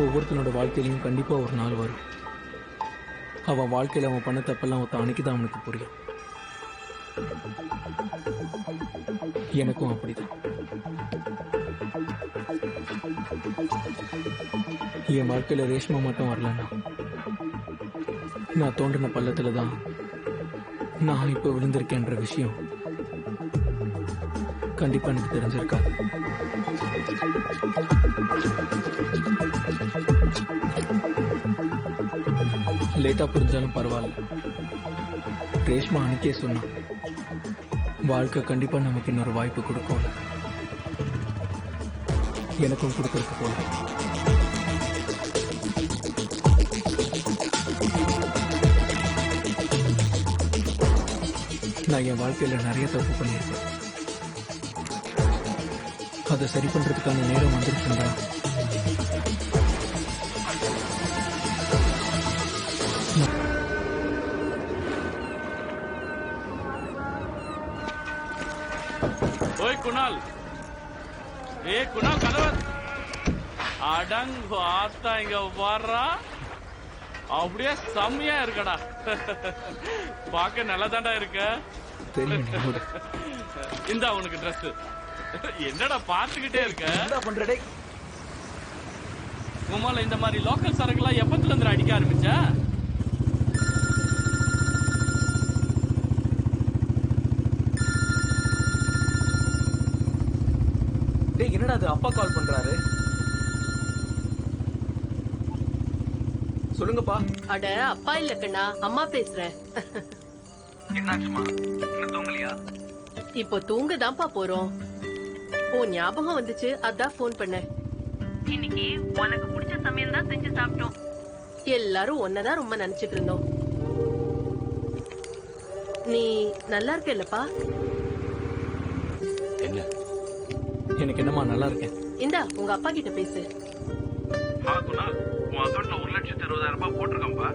ஒவ்வொருத்தனோட வாழ்க்கையிலையும் கண்டிப்பா ஒரு நாள் வரும். அவன் வாழ்க்கையில அவன் பண்ண தப்பெல்லாம் அவன் அன்னைக்கு தான் அவனுக்கு புரியும். எனக்கும் அப்படிதான். என் வாழ்க்கையில ரேஷ்மா மட்டும் வரலன்னா நான் தோண்டின பள்ளத்துல தான் நான் இப்ப விழுந்திருக்கேன்ற விஷயம் கண்டிப்பா எனக்கு தெரிஞ்சிருக்காது. லேட்டா புரிஞ்சாலும் பரவாயில்ல. ரேஷ்மா அன்னைக்கே சொன்னான், வாழ்க்கை கண்டிப்பா நமக்கு இன்னொரு வாய்ப்பு கொடுக்கும். எனக்கும் கொடுக்கறதுக்கு போல. நான் என் வாழ்க்கையில நிறைய தப்பு பண்ணியிருக்கேன். அதை சரி பண்றதுக்கான நேரம் வந்துருச்சுங்களா? ஓய் குணால், குணால் கதவ அடங்கு ஆத்தா இங்க வர்றா. அப்படியே செம்மையா இருக்கடா. பாக்க நல்லதாண்டா இருக்க. இந்தா உனக்கு ட்ரெஸ். என்னடா பாத்துக்கிட்டே இருக்க? என்ன பண்றடே? உமால இந்த மாதிரி லோக்கல் சரக்குலாம் எப்பத்துல இருந்து அடிக்க ஆரம்பிச்ச? டேய் என்னடா அது? அப்பா கால் பண்றாரு. சொல்லுங்கப்பா. அட அப்பா இல்ல கண்ணா, அம்மா பேசுறேன். என்னாச்சுமா? இன்னும் தூங்கலையா? இப்போ தூங்கதான்ப்பா போறோம். உன் ஞாபகம் வந்துச்சு, அதான் போன் பண்ணேன். இன்னைக்கு உனக்கு பிடிச்ச சமையல் தான் செஞ்சு சாப்பிட்டோம். எல்லாரும் ஒன்னதான் ரொம்ப நினைச்சிட்டு இருந்தோம். நீ நல்லா இருக்க இல்லப்பா? என்ன? எனக்கு என்னமா நல்லா இருக்கேன். இந்தா உங்க அப்பா கிட்ட பேசு. உன் அக்கௌண்ட்ல 1,60,20,000 ரூபாய் போட்டிருக்கோம்பா.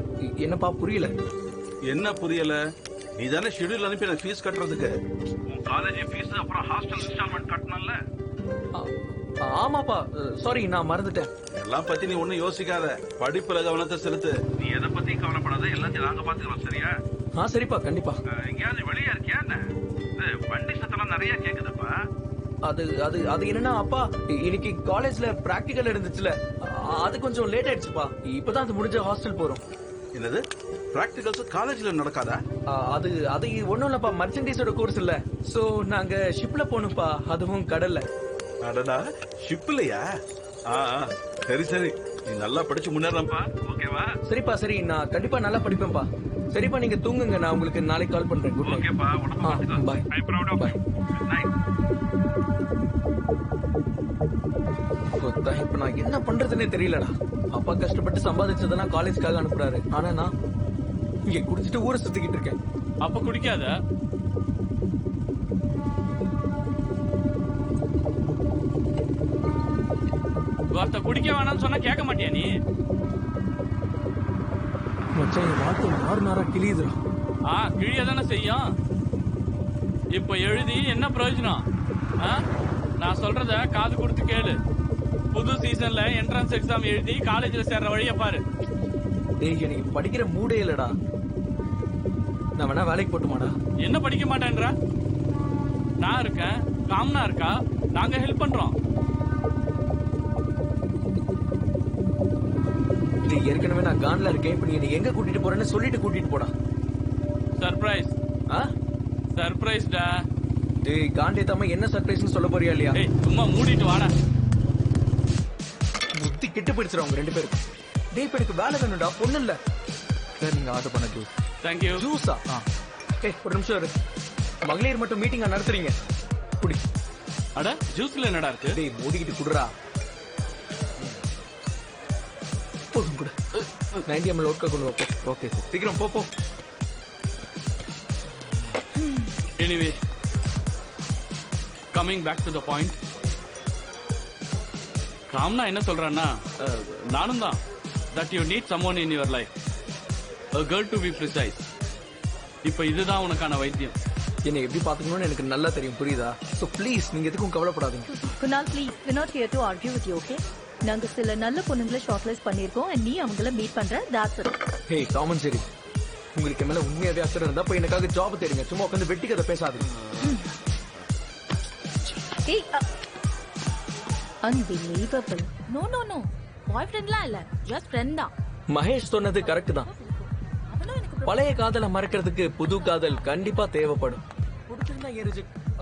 என்னப்பா புரியல? என்ன புரியல? நீ தானே ஷெட்யூல் அனுப்பி எனக்கு ஃபீஸ் கட்டுறதுக்கு. உன் காலேஜ் ஃபீஸ் அப்புறம் ஹாஸ்டல் இன்ஸ்டால்மெண்ட் கட்டணும்ல. ஆமாப்பா, சாரி நான் மறந்துட்டேன். எல்லாம் பத்தி நீ ஒண்ணும் யோசிக்காத, படிப்புல கவனத்தை செலுத்து. நீ எதை பத்தியும் கவலைப்படாத, எல்லாத்தையும் நாங்க பாத்துக்கிறோம், சரியா? சரிப்பா, கண்டிப்பா. எங்கேயாவது வெளியா இருக்கியா என்ன? வண்டி சத்தம் நிறைய கேக்குதுப்பா. அது அது அது என்னன்னா அப்பா, இன்னைக்கு காலேஜ்ல பிராக்டிகல் இருந்துச்சுல, அது கொஞ்சம் லேட் ஆயிடுச்சுப்பா. இப்பதான் அது முடிஞ்ச ஹாஸ்டல் போறோம். என்னது? பிராக்டிகல்ஸ் காலேஜ்ல நடக்காதா? அது அது ஒண்ணும் இல்லப்பா, மர்ச்சன்டைஸோட கோர்ஸ் இல்ல. சோ நாங்க ஷிப்ல போகணும்ப்பா, அதுவும் கடல்ல. அடடா, ஷிப்லயா? சரி சரி, நீ நல்லா படிச்சு முன்னேறப்பா, ஓகேவா? சரிப்பா, சரி நான் கண்டிப்பா நல்லா படிப்பேன்ப்பா. சரிப்பா, நீங்க தூங்குங்க, நான் உங்களுக்கு நாளைக்கு கால் பண்றேன். Good night. ஓகேப்பா, bye. I proud of boy. Good night. இப்ப நான் என்ன பண்றதுன்னே தெரியலடா. அப்பா கஷ்டப்பட்டு சம்பாதிச்சதுன்னா காலேஜ்க்காக அனுப்புறாரு, ஆனா நான் இங்க குடிச்சிட்டு ஊரை சுத்திக்கிட்டு இருக்கேன். அப்ப குடிக்காத. ஒருத்த குடிக்க வேணாம்னு சொன்னா கேட்க மாட்டியா நீ? மச்சான், என் வாழ்க்கை மாறுனாரா கிளியுதுடா. கிழிய தானே செய்யும். இப்ப எழுதி என்ன பிரயோஜனம்? நான் சொல்றத காது கொடுத்து கேளு. புது சீசன்ல என்ட்ரன்ஸ் எக்ஸாம் எழுதி காலேஜ்ல சேர்ற வழிய பாரு. டேய், எனக்கு படிக்கிற மூடே இல்லடா. நான் வேணா வேலைக்கு போட்டுமாடா? என்ன படிக்க மாட்டேன்ற? நான் இருக்கேன், காமனா இருக்கா, நாங்க ஹெல்ப் பண்றோம். ஏற்கனவே நான் கான்ல இருக்கேன். இப்ப நீ எங்க கூட்டிட்டு போறேன்னு சொல்லிட்டு கூட்டிட்டு போடா. சர்ப்ரைஸ். சர்ப்ரைஸ்டா. டேய் காண்டே தாம, என்ன சர்ப்ரைஸ்னு சொல்ல போறியா இல்லையா? டேய் சும்மா மூடிட்டு வாடா. புத்தி கெட்டு போயிடுச்சு அவங்க ரெண்டு பேரும். டேய் இப்ப எனக்கு வேலை வேணும்டா, பொண்ணு இல்ல. சார் நீங்க ஆர்டர் பண்ண ஜூஸ். தேங்க்யூ. ஜூஸா? ஏய் ஒரு நிமிஷம் இரு. மகளிர் மட்டும் மீட்டிங்கா நடத்துறீங்க? குடி. அட ஜூஸ்ல என்னடா இருக்கு? டேய் மூடிக்கிட்டு குடுறா. போதும் கூட. 90 ml ஓட்கா கொண்டு வா. ஓகே சீக்கிரம் போ. Anyway, coming back to the point. Kamna என்ன சொல்றான்னா, நானும் தான், that you need someone in your life, a girl to be precise. இப்ப இதுதான் உனக்கான வைத்தியம். என்னை எப்படி பாத்துக்கணும்னு எனக்கு நல்லா தெரியும், புரியுதா? So please நீங்க எதுக்கும் கவலைப்படாதீங்க. Kunal, please, we're not here to argue with you, okay? நாங்க சில நல்ல பொண்ணுங்களை ஷார்ட் லிஸ்ட் பண்ணிருக்கோம் and நீ அவங்கள மீட் பண்ற that's it. ஹே காமன் சரி, உங்களுக்கு மேல உண்மையாவே அக்கறை இருந்தா போய் எனக்காக ஜாப் தேடுங்க. சும்மா உட்காந்து வெட்டி கதை பேசாதீங்க. ஏய் unbelievable. no no no பாய்ஃப்ரெண்ட்லாம் இல்ல just friend தான். மகேஷ் சொன்னது கரெக்ட் தான். பழைய காதலை மறக்கிறதுக்கு புது காதல் கண்டிப்பா தேவைப்படும்.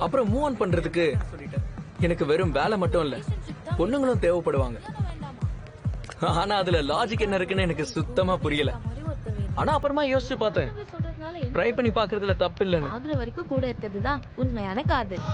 அப்புறம் மூவ் ஆன் பண்றதுக்கு எனக்கு வெறும் வேலை மட்டும் இல்ல, பொண்ணுங்களும் தேவைப்படுவாங்க. ஆனா அதுல லாஜிக் என்ன இருக்குன்னு எனக்கு சுத்தமா புரியல. ஆனா அப்புறமா யோசிச்சு பார்த்தேன், ட்ரை பண்ணி பாக்குறதுல தப்பு இல்லைன்னு. ஆகுற வரைக்கும் கூட இருக்கிறதுதான் உண்மையான காதல்.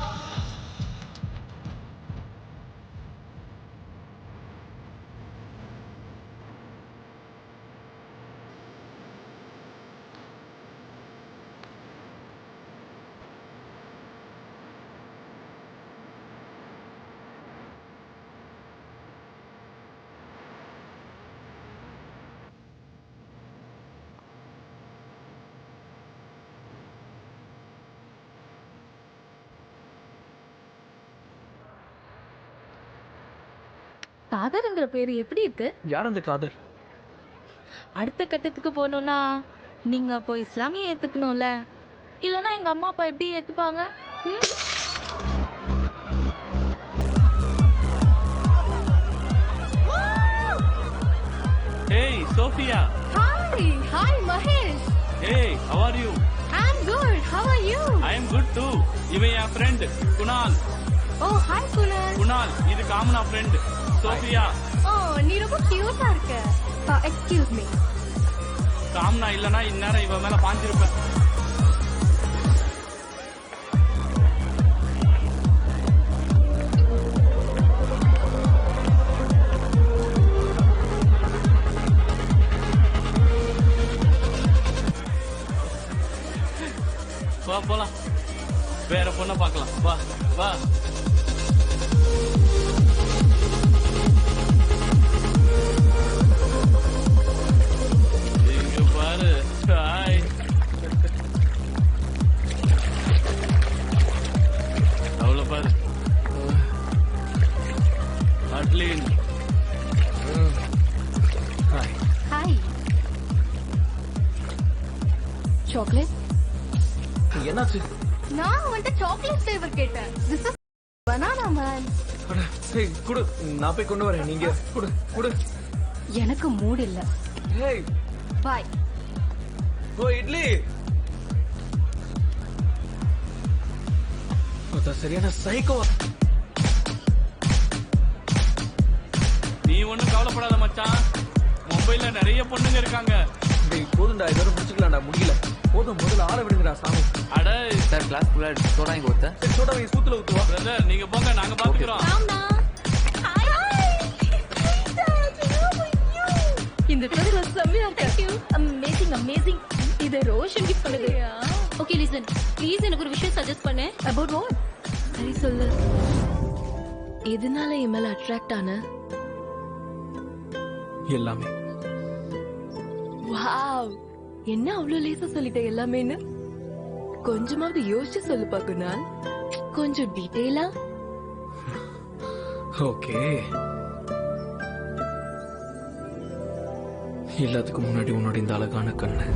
காதல்ங்கிற பேரு எப்படி இருக்கு? யார் அந்த காதல்? அடுத்த கட்டத்துக்கு போகணும்னா நீங்க அப்போ இஸ்லாமிய ஏத்துக்கணும்ல, இல்லனா எங்க அம்மா அப்பா எப்படி ஏத்துப்பாங்க? Hey, Sophia. Hi Mahesh. Hey, how are you? I'm good. How are you? I am good too. இவன் என் friend Kunal. Oh, hi Kunal. Kunal, இது காமனா friend சோஃபியா. Oh, நீ ரொம்ப கியூட்டா இருக்க. Excuse me. காமனா இல்லனா இந்நேரம் இவன் மேல பாஞ்சிருப்பேன். வா போலாம், வேற பொண்ண பார்க்கலாம். வா வா. இங்க பாரு. ஹாய். அவ்வளவு பாரு. அட்லின். ஹாய். Hi. Chocolate? என்னாச்சு? நான் வந்து சாக்லேட் ஃப்ளேவர் கேட்டேன். This is banana man. அட, ஏய், குடு, நான் போய் கொண்டு வரேன். நீங்க குடு குடு. எனக்கு மூட் இல்ல. ஏய், Bye. ஓ இட்லி. அது சரியான சைக்கோ. நீ ஒண்ணும் கவலைப்படாத மச்சான், மும்பைல நிறைய பொண்ணுங்க இருக்காங்க. டேய் போதும்டா, இதோட முடிச்சுக்கலாம்டா. முடியல, போதும். முதல்ல ஆள விடுங்கடா சாமி. அட சார் கிளாஸ் ஃபுல்லா சோடா இங்க ஒருத்த சரி, சோடா வை, சூத்துல ஊத்துவா. பிரதர், நீங்க போங்க, நாங்க பாத்துக்கிறோம். இந்த ட்ரெஸ் செம்மையா இருக்கு. Amazing amazing. இது ரோஷன் கிஃப்ட் பண்ணுது. Okay, listen. Please எனக்கு ஒரு விஷயம் சஜஸ்ட் பண்ணு. about what? சரி சொல்லு, எதனால என் மேல அட்ராக்ட் ஆன? எல்லாமே. வாவ், என்ன அவ்வளவு லேசா சொல்லிட்ட எல்லாமேன்னு? கொஞ்சமாவது யோசிச்சு சொல்லு பாக்குனால். கொஞ்சம் டீடைலா. ஓகே, எல்லாத்துக்கும் முன்னாடி உன்னோட இந்த அழகான கண்ணு.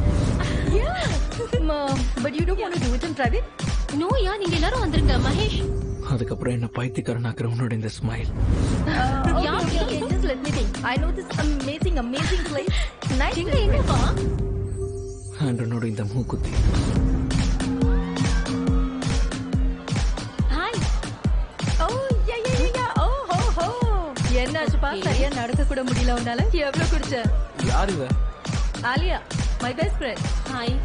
But you don't want to do it in private? No, யா நீங்க எல்லாரும் வந்துருங்க. மகேஷ். அதுக்கப்புறம் என்ன பைத்தியக்காரனாக்குற உன்னோட இந்த smile. Yeah, Okay, just let me think. I know this amazing place. Nice. எங்க என்னப்பா? அண்ட் உன்னோட இந்த மூக்குத்தி. ஹாய். Oh, yeah. Oh. என்னாச்சுப்பா? சரியா நடக்க கூட முடியல உன்னால? எவ்வளவு குடிச்ச? யார் இவ? Alia, my best friend. Hi.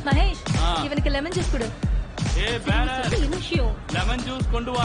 Mahesh, ஆ. இவனுக்கு லெமன் ஜூஸ் கொடு. ஏ பேரர், என்ன விஷயம்? லெமன் ஜூஸ் கொண்டு வா.